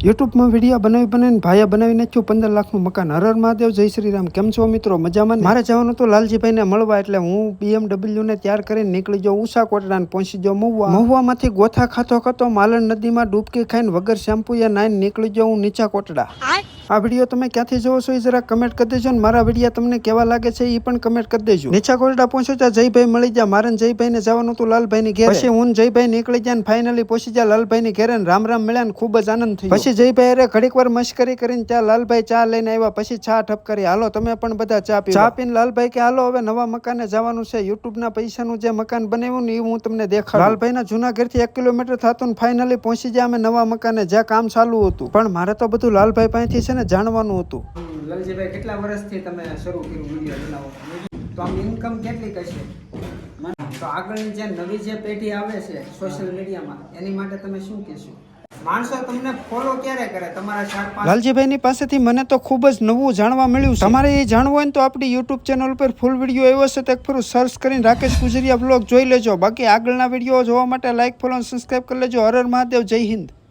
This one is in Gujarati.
યુટ્યુબમાં વિડીયો બનાવીને ભાઈએ બનાવી નાખ્યું 15 લાખનું મકાન. હર હર મહાદેવ, જય શ્રી રામ. કેમ છો મિત્રો? મજામાં? મારે જવાનું હતું લાલજીભાઈને મળવા, એટલે હું BMW ને તૈયાર કરીને નીકળી જાઉં ઉષા કોટડાને, પહોંચી જાઉં મહુવા. મહુવામાંથી ગોથા ખાતો માલણ નદીમાં ડૂબકી ખાઈને વગર શેમ્પૂએ નાઈને નીકળી જાઉં નીચા કોટડા. આ વિડીયો તમે ક્યાંથી જોવો છો એ જરા કમેન્ટ કરી દેજો, ને મારા વિડીયો તમને કેવા લાગે છે એ પણ કમેન્ટ કરી દેજો. નીચા કોટડા પહોંચ્યો ત્યાં જયભાઈ મળી ગયા. મારે જયભાઈને જવાનું હતું લાલભાઈની ઘેરે. પછી હું જયભાઈ નીકળી ગયા ને ફાઇનલી પહોંચી ગયા લાલભાઈની ઘેરે. રામ રામ મળ્યા ને ખૂબ જ આનંદ થયો. પછી જયભાઈ અરે ઘડીક વાર મશ્કરી કરીને ત્યાં લાલભાઈ ચા લઈને આવ્યા. પછી ચા ઠપ કરી, હાલો તમે પણ બધા ચા પીવો. ચા પીને લાલભાઈ કે હાલો હવે નવા મકાને જવાનું છે. યુટ્યુબના પૈસાનું જે મકાન બનાવ્યું ને એ હું તમને દેખાડું. લાલભાઈના જૂના ઘરથી 1 કિલોમીટર થતું ને ફાઇનલી પહોંચી ગયા અમે નવા મકાને, જ્યાં કામ ચાલુ હતું. પણ મારે તો બધું લાલભાઈ પાસેથી છે ને જાણવાનું હતું. લાલજીભાઈ, કેટલા વર્ષથી તમે શરૂ કર્યું વિડીયો બનાવો? તો આમ ઇન્કમ કેટલી કશે? તો આગળની જે નવી જે પેઢી આવે છે સોશિયલ મીડિયામાં, એની માટે તમે શું કહેશો? માણસો તમને ફોલો ક્યારે કરે? તમારા 4-5 લાલજીભાઈની પાસેથી મને તો ખૂબ જ નવું જાણવા મળ્યું. તમારે એ જાણવું હોય ને તો આપણી યુટ્યુબ ચેનલ ઉપર ફૂલ વિડીયો આવ્યો છે, તો એક ફરું સર્ચ કરીને રાકેશ ગુજરિયા બ્લોગ જોઈ લેજો. બાકી આગળના વિડીયો જોવા માટે લાઈક, ફોલો અને સબસ્ક્રાઈબ કરી લેજો. હર હર મહાદેવ, જય હિન્દ.